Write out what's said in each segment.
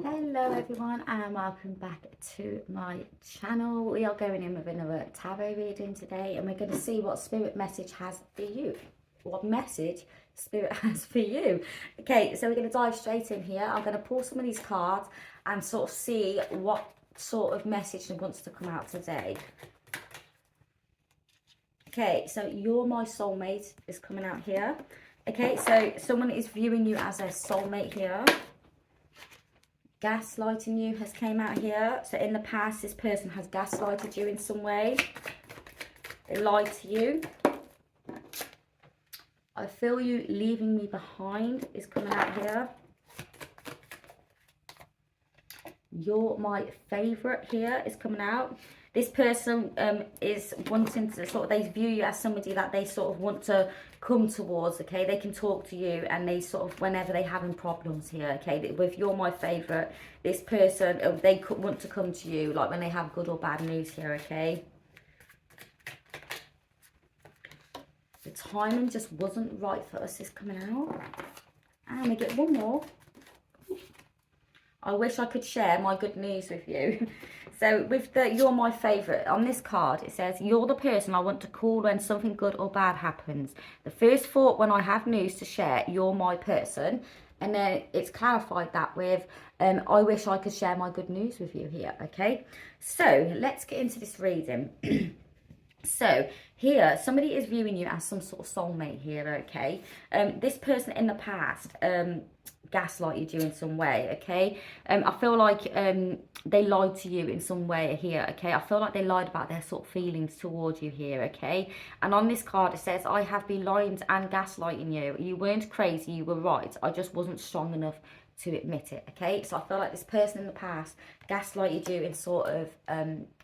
Hello everyone and welcome back to my channel. We are going in with another tarot reading today and we're going to see what spirit message has for you. What message spirit has for you. Okay, so we're going to dive straight in here. I'm going to pull some of these cards and sort of see what sort of message wants to come out today. Okay, so you're my soulmate is coming out here. Okay, so someone is viewing you as a soulmate here. Gaslighting you has came out here. So in the past, this person has gaslighted you in some way. They lied to you. I feel you leaving me behind is coming out here. You're my favorite here is coming out. This person is wanting to sort of, they view you as somebody that they sort of want to come towards, okay? They can talk to you and they sort of, whenever they're having problems here, okay? With you're my favorite, this person, they could want to come to you, like when they have good or bad news here, okay? The timing just wasn't right for us is coming out. And we get one more. I wish I could share my good news with you. So with the you're my favourite, on this card it says, you're the person I want to call when something good or bad happens. The first thought when I have news to share, you're my person. And then it's clarified that with, I wish I could share my good news with you here, okay? So let's get into this reading. So here, somebody is viewing you as some sort of soulmate here, okay? This person in the past gaslighted you in some way, okay? I feel like they lied to you in some way here, okay? I feel like they lied about their sort of feelings towards you here, okay? And on this card, it says, I have been lying and gaslighting you. You weren't crazy, you were right. I just wasn't strong enough to admit it, okay? So I feel like this person in the past gaslighted you and sort of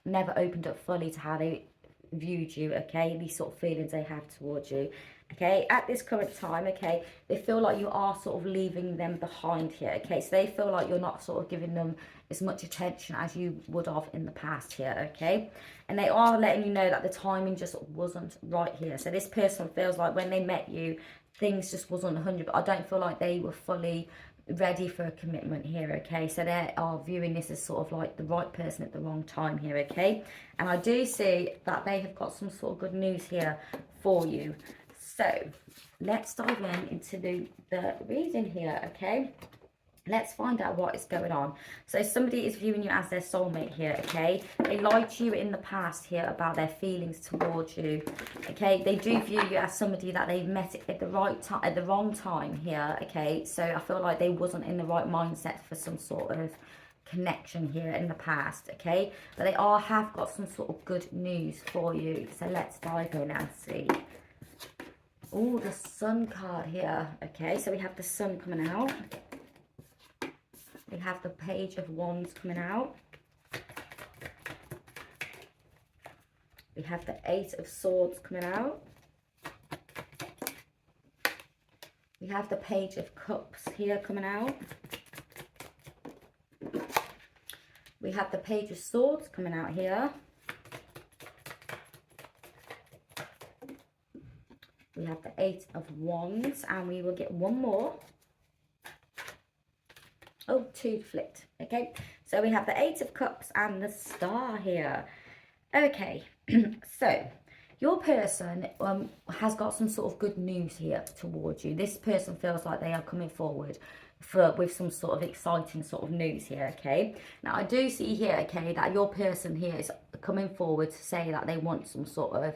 never opened up fully to how they viewed you, okay? These sort of feelings they have towards you, okay? At this current time, okay, they feel like you are sort of leaving them behind here, okay? So they feel like you're not sort of giving them as much attention as you would have in the past here, okay? And they are letting you know that the timing just wasn't right here. So this person feels like when they met you, things just wasn't 100, but I don't feel like they were fully ready for a commitment here, okay? So they are viewing this as sort of like the right person at the wrong time here, okay? And I do see that they have got some sort of good news here for you. So let's dive into the reading here, okay? Let's find out what is going on. So somebody is viewing you as their soulmate here, okay? They lied to you in the past here about their feelings towards you, okay? They do view you as somebody that they've met at the right time, at the wrong time here, okay? So I feel like they wasn't in the right mindset for some sort of connection here in the past, okay? But they have got some sort of good news for you. So let's dive in and see. Oh, the Sun card here, okay? So we have the Sun coming out. We have the Page of Wands coming out. We have the Eight of Swords coming out. We have the Page of Cups here coming out. We have the Page of Swords coming out here. We have the Eight of Wands, and we will get one more. Oh, two flipped. Okay, so we have the Eight of Cups and the Star here. Okay, so your person has got some sort of good news here towards you. This person feels like they are coming forward with some sort of exciting sort of news here, okay? Now, I do see here, okay, that your person here is coming forward to say that they want some sort of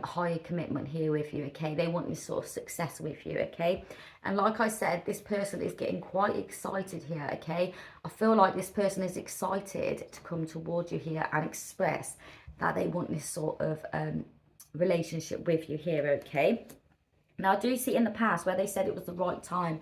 higher commitment here with you, okay? They want this sort of success with you, okay? And like I said, this person is getting quite excited here, okay? I feel like this person is excited to come towards you here and express that they want this sort of relationship with you here, okay? Now, I do see in the past where they said it was the right time,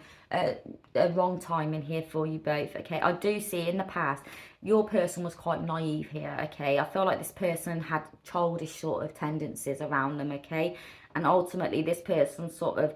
wrong time in here for you both, okay? I do see in the past, your person was quite naive here, okay? I feel like this person had childish sort of tendencies around them, okay? And ultimately, this person sort of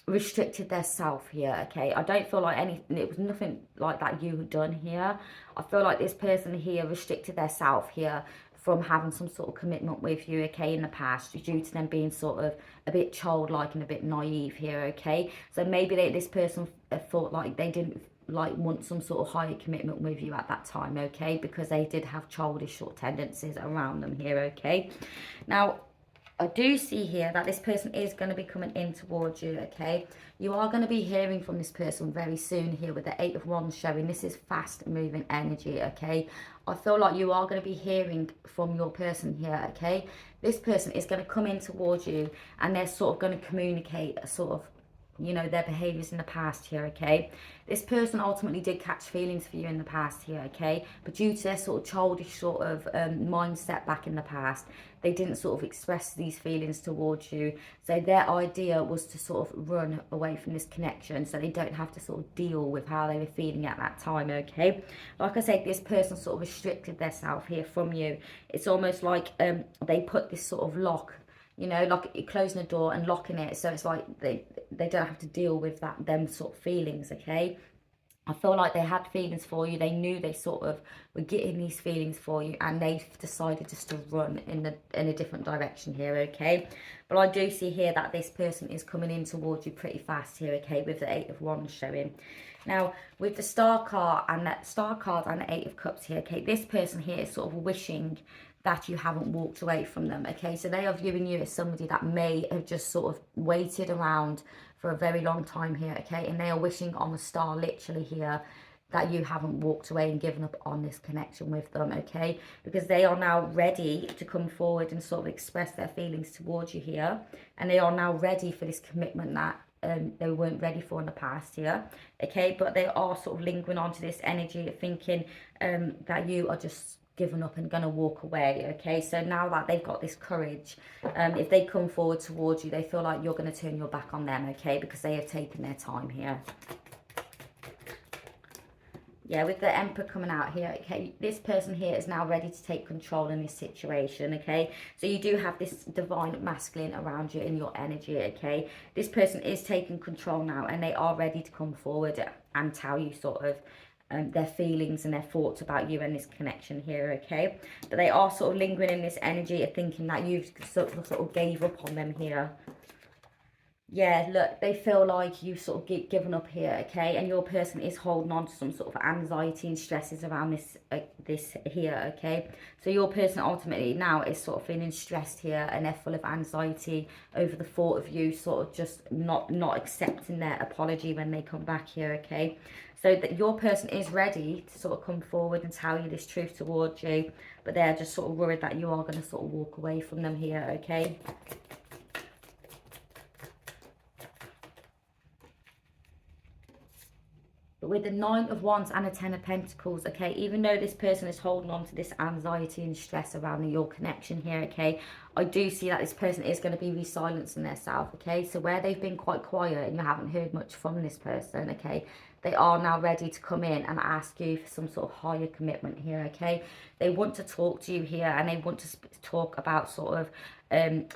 restricted their self here, okay? I don't feel like it was nothing like that you had done here. I feel like this person here restricted their self here from having some sort of commitment with you, okay, in the past, due to them being sort of a bit childlike and a bit naive here, okay? So maybe this person thought like they didn't like want some sort of higher commitment with you at that time, okay, because they did have childish sort of tendencies around them here, okay. Now I do see here that this person is going to be coming in towards you, okay. You are going to be hearing from this person very soon here with the 8 of Wands showing. This is fast moving energy, okay. I feel like you are going to be hearing from your person here, okay. This person is going to come in towards you and they're sort of going to communicate a sort of, you know, their behaviors in the past here, okay. This person ultimately did catch feelings for you in the past here, okay, but due to their sort of childish sort of mindset back in the past, they didn't sort of express these feelings towards you. So their idea was to sort of run away from this connection so they don't have to sort of deal with how they were feeling at that time, okay. Like I said, this person sort of restricted themselves here from you. It's almost like they put this sort of lock, you know, like closing the door and locking it, so it's like they don't have to deal with them sort of feelings, okay. I feel like they had feelings for you. They knew they sort of were getting these feelings for you, and they've decided just to run in a different direction here, okay. But I do see here that this person is coming in towards you pretty fast here, okay, with the 8 of Wands showing. Now, with the Star card and the 8 of Cups here, okay, this person here is sort of wishing that you haven't walked away from them, okay. So they are viewing you as somebody that may have just sort of waited around for a very long time here, okay, and they are wishing on the star literally here that you haven't walked away and given up on this connection with them, okay, because they are now ready to come forward and sort of express their feelings towards you here, and they are now ready for this commitment that they weren't ready for in the past here, okay. But they are sort of lingering onto this energy of thinking that you are just given up and gonna walk away, okay. So now that they've got this courage, if they come forward towards you, they feel like you're going to turn your back on them, okay, because they have taken their time here. Yeah, with the Emperor coming out here, okay, this person here is now ready to take control in this situation, okay. So you do have this divine masculine around you in your energy, okay. This person is taking control now, and they are ready to come forward and tell you sort of their feelings and their thoughts about you and this connection here, okay. But they are sort of lingering in this energy of thinking that you've sort of gave up on them here. Yeah, look, they feel like you've sort of given up here, okay, and your person is holding on to some sort of anxiety and stresses around this here, okay. So your person ultimately now is sort of feeling stressed here, and they're full of anxiety over the thought of you sort of just not accepting their apology when they come back here, okay. So that your person is ready to sort of come forward and tell you this truth towards you, but they're just sort of worried that you are going to sort of walk away from them here, okay. But with the 9 of Wands and the 10 of Pentacles, okay, even though this person is holding on to this anxiety and stress around your connection here, okay, I do see that this person is going to be re-silencing themselves, okay. So where they've been quite quiet and you haven't heard much from this person, okay, they are now ready to come in and ask you for some sort of higher commitment here, okay. They want to talk to you here, and they want to talk about sort of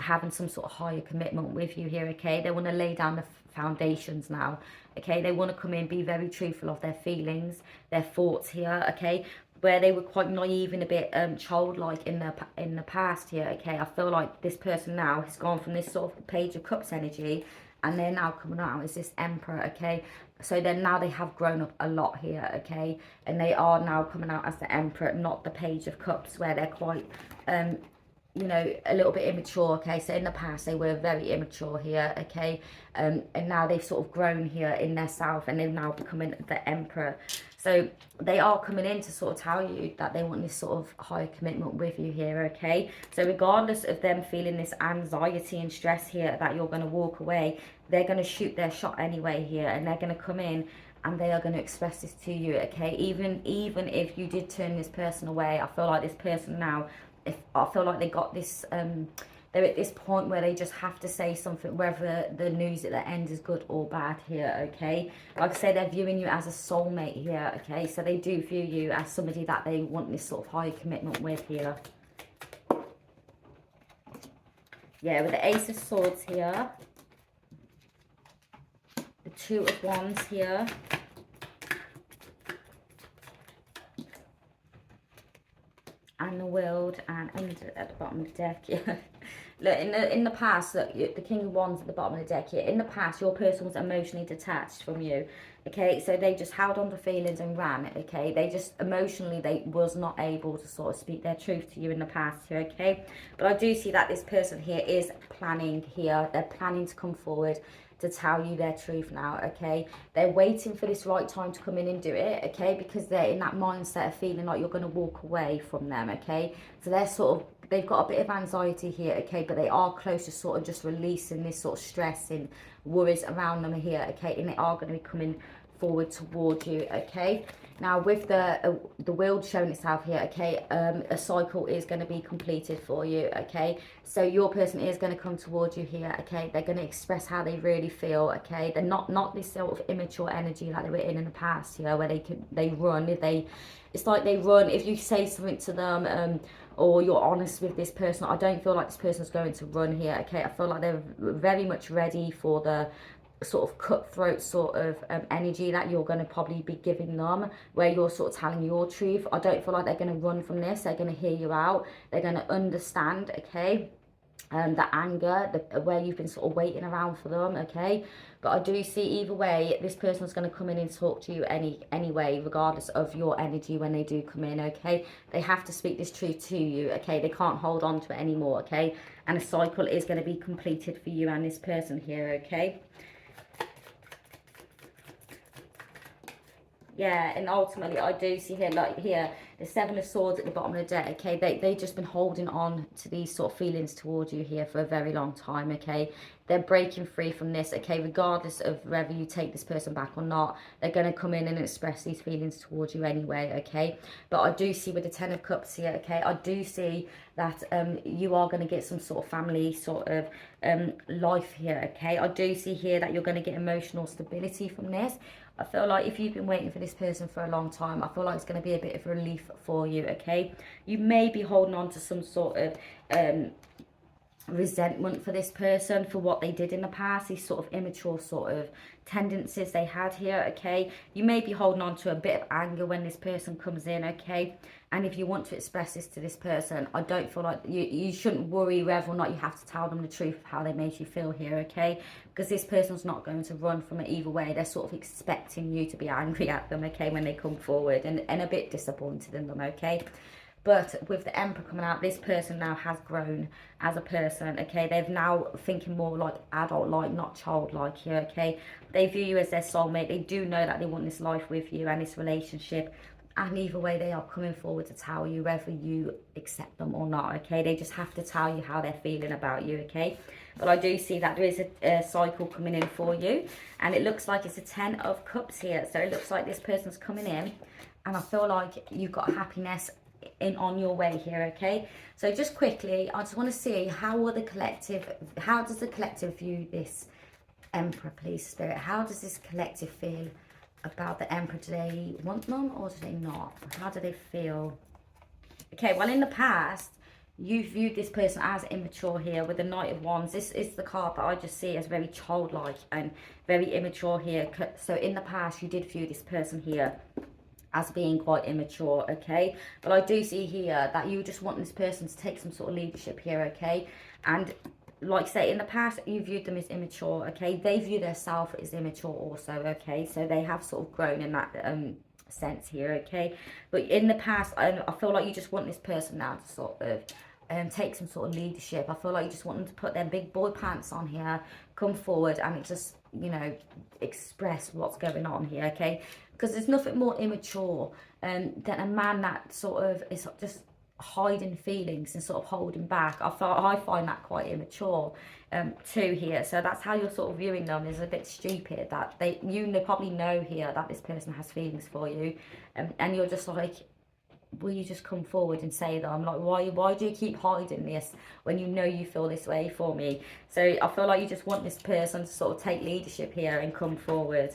having some sort of higher commitment with you here, okay. They want to lay down the foundations now, okay. They want to come in, be very truthful of their feelings, their thoughts here, okay. Where they were quite naive and a bit childlike in the past here, okay. I feel like this person now has gone from this sort of Page of Cups energy, and they're now coming out as this Emperor, okay. So then now they have grown up a lot here, okay, and they are now coming out as the Emperor, not the Page of Cups, where they're quite you know, a little bit immature, okay. So in the past they were very immature here, okay, and now they've sort of grown here in their self, and they're now becoming the Emperor. So they are coming in to sort of tell you that they want this sort of higher commitment with you here, okay. So regardless of them feeling this anxiety and stress here that you're going to walk away, they're going to shoot their shot anyway here, and they're going to come in and they are going to express this to you, okay. Even if you did turn this person away, I feel like this person now, I feel like they got this, they're at this point where they just have to say something, whether the news at the end is good or bad here, okay. Like I say, they're viewing you as a soulmate here, okay. So they do view you as somebody that they want this sort of high commitment with here. Yeah, with the Ace of Swords here, the 2 of Wands here, and the World, and at the bottom of the deck, yeah, Look, in the past, look, the King of Wands at the bottom of the deck here. In the past, your person was emotionally detached from you. Okay, so they just held on to feelings and ran. Okay, they just emotionally they was not able to sort of speak their truth to you in the past here. Okay, but I do see that this person here is planning here. They're planning to come forward to tell you their truth now. Okay, they're waiting for this right time to come in and do it. Okay, because they're in that mindset of feeling like you're going to walk away from them. Okay, so they're sort of, they've got a bit of anxiety here, okay, but they are close to sort of just releasing this sort of stress and worries around them here, okay, and they are going to be coming forward towards you, okay. Now with the wheel showing itself here, okay, a cycle is going to be completed for you, okay. So your person is going to come towards you here, okay. They're going to express how they really feel, okay. They're not this sort of immature energy like they were in the past, you know, where they run. It's like they run if you say something to them, or you're honest with this person. I don't feel like this person's going to run here, okay. I feel like they're very much ready for the sort of cutthroat sort of energy that you're going to probably be giving them, where you're sort of telling your truth. I don't feel like they're going to run from this. They're going to hear you out. They're going to understand, okay, the anger, where you've been sort of waiting around for them, okay. But I do see either way, this person's going to come in and talk to you anyway, regardless of your energy when they do come in, okay. They have to speak this truth to you, okay. They can't hold on to it anymore, okay. And a cycle is going to be completed for you and this person here, okay. Yeah, and ultimately I do see here, like here, the Seven of Swords at the bottom of the deck, okay, they've just been holding on to these sort of feelings towards you here for a very long time, okay. They're breaking free from this, okay, regardless of whether you take this person back or not. They're going to come in and express these feelings towards you anyway, okay. But I do see with the Ten of Cups here, okay, I do see that you are going to get some sort of family sort of life here, okay. I do see here that you're going to get emotional stability from this. I feel like if you've been waiting for this person for a long time, I feel like it's going to be a bit of relief for you, okay? You may be holding on to some sort of resentment for this person for what they did in the past, these sort of immature sort of tendencies they had here, okay. You may be holding on to a bit of anger when this person comes in, okay. And if you want to express this to this person, I don't feel like you shouldn't worry whether or not you have to tell them the truth of how they made you feel here, okay. Because this person's not going to run from it either way. They're sort of expecting you to be angry at them, okay, when they come forward, and a bit disappointed in them, okay. But with the Emperor coming out, this person now has grown as a person, okay? They're now thinking more like adult-like, not child-like here, okay? They view you as their soulmate. They do know that they want this life with you and this relationship. And either way, they are coming forward to tell you whether you accept them or not, okay? They just have to tell you how they're feeling about you, okay? But I do see that there is a cycle coming in for you. And it looks like it's a 10 of Cups here. So it looks like this person's coming in. And I feel like you've got happiness in on your way here, okay. So just quickly, I just want to see how does the collective view this Emperor, please, Spirit? How does this collective feel about the Emperor? Do they want them or do they not? How do they feel? Okay, well, in the past you viewed this person as immature here with the Knight of Wands. This is the card that I just see as very childlike and very immature here. So in the past you did view this person here as being quite immature, okay. But I do see here that you just want this person to take some sort of leadership here, okay. And like I say, in the past you viewed them as immature, okay. They view themselves as immature also, okay. So they have sort of grown in that sense here, okay. But in the past, I feel like you just want this person now to sort of take some sort of leadership. I feel like you just want them to put their big boy pants on here, come forward and just, you know, express what's going on here, okay. Because there's nothing more immature than a man that sort of is just hiding feelings and sort of holding back. I find that quite immature too here. So that's how you're sort of viewing them, is a bit stupid that you probably know here that this person has feelings for you, and you're just like, will you just come forward and say that? I'm like, why do you keep hiding this when you know you feel this way for me? So I feel like you just want this person to sort of take leadership here and come forward.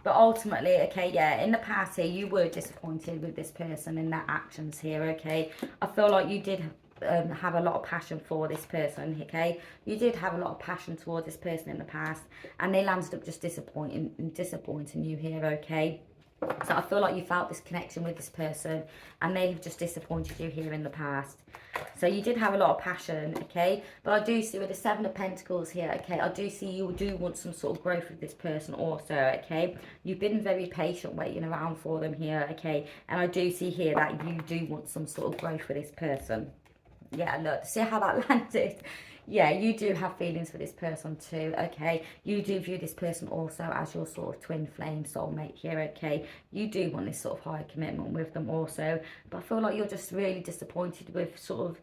But ultimately, okay, yeah, in the past here, you were disappointed with this person and their actions here, okay? I feel like you did have a lot of passion for this person, okay? You did have a lot of passion towards this person in the past, and they landed up just disappointing you here, okay? So I feel like you felt this connection with this person and they have just disappointed you here in the past. So you did have a lot of passion, okay? But I do see with the Seven of Pentacles here, okay, I do see you do want some sort of growth with this person also, okay? You've been very patient waiting around for them here, okay? And I do see here that you do want some sort of growth with this person. Yeah, look, see how that landed? Yeah, you do have feelings for this person too, okay? You do view this person also as your sort of twin flame soulmate here, okay? You do want this sort of high commitment with them also, but I feel like you're just really disappointed with sort of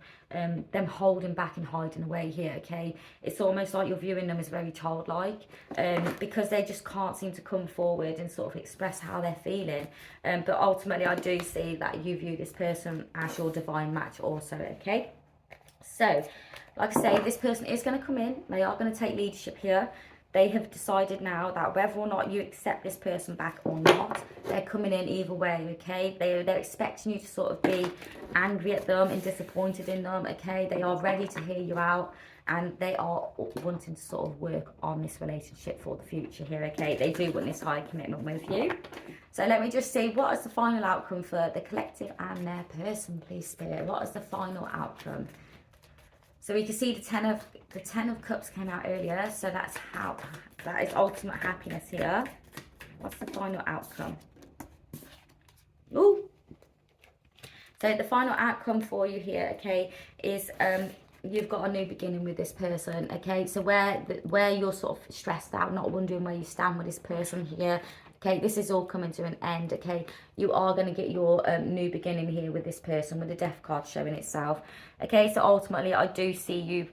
them holding back and hiding away here, okay? It's almost like you're viewing them as very childlike, because they just can't seem to come forward and sort of express how they're feeling. But ultimately, I do see that you view this person as your divine match also, okay? So, like I say, this person is going to come in. They are going to take leadership here. They have decided now that whether or not you accept this person back or not, they're coming in either way, okay? They're expecting you to sort of be angry at them and disappointed in them, okay? They are ready to hear you out and they are wanting to sort of work on this relationship for the future here, okay? They do want this high commitment with you. So let me just see, what is the final outcome for the collective and their person, please, Spirit? What is the final outcome? So we can see the Ten of Cups came out earlier, so that is ultimate happiness here. What's the final outcome? Ooh. So the final outcome for you here, okay, is you've got a new beginning with this person, okay? So where you're sort of stressed out, not wondering where you stand with this person here, okay, this is all coming to an end, okay? You are going to get your new beginning here with this person, with the Death card showing itself, okay? So ultimately, I do see you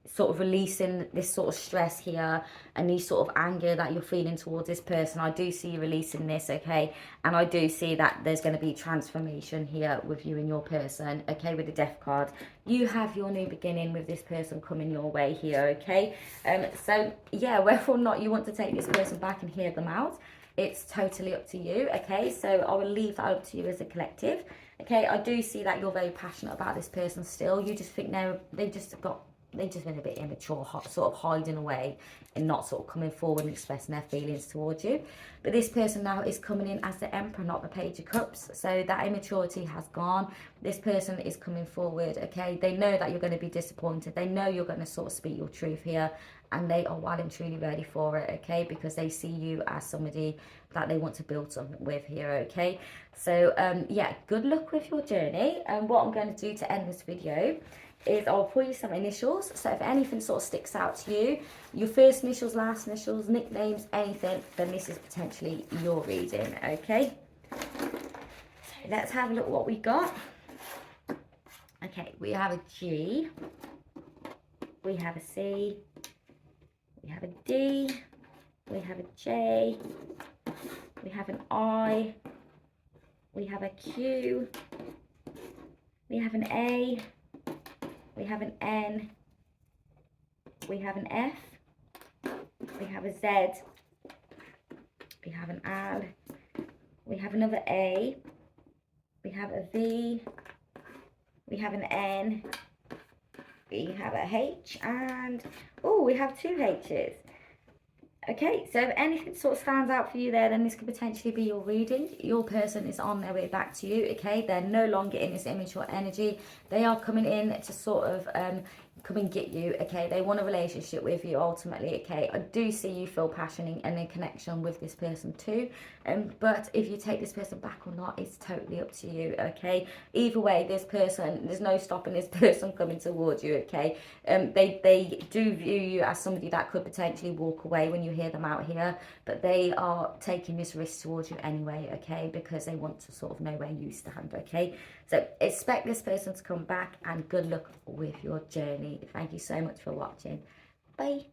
sort of releasing this sort of stress here and this sort of anger that you're feeling towards this person. I do see you releasing this, okay? And I do see that there's going to be transformation here with you and your person, okay? With the Death card, you have your new beginning with this person coming your way here, okay? So yeah, whether or not you want to take this person back and hear them out, it's totally up to you, okay? So I will leave that up to you as a collective, okay? I do see that you're very passionate about this person still. You just think they've just been a bit immature, sort of hiding away and not sort of coming forward and expressing their feelings towards you. But this person now is coming in as the Emperor, not the Page of Cups. So that immaturity has gone. This person is coming forward, okay? They know that you're going to be disappointed. They know you're going to sort of speak your truth here. And they are well and truly ready for it, okay? Because they see you as somebody that they want to build something with here, okay? So, yeah, good luck with your journey. And what I'm going to do to end this video is I'll pull you some initials. So if anything sort of sticks out to you, your first initials, last initials, nicknames, anything, then this is potentially your reading, okay? So let's have a look what we got. Okay, we have a G. We have a C. We have a D, we have a J, we have an I, we have a Q, we have an A, we have an N, we have an F, we have a Z, we have an L, we have another A, we have a V, we have an N, we have a H, and oh, we have two H's. Okay, so if anything sort of stands out for you there, then this could potentially be your reading. Your person is on their way back to you, okay? They're no longer in this immature energy. They are coming in to sort of come and get you, okay? They want a relationship with you ultimately, okay? I do see you feel passion and a connection with this person too. But if you take this person back or not, it's totally up to you, okay? Either way, this person, there's no stopping this person coming towards you, okay? They do view you as somebody that could potentially walk away when you hear them out here, but they are taking this risk towards you anyway, okay? Because they want to sort of know where you stand, okay? So expect this person to come back and good luck with your journey. Thank you so much for watching. Bye.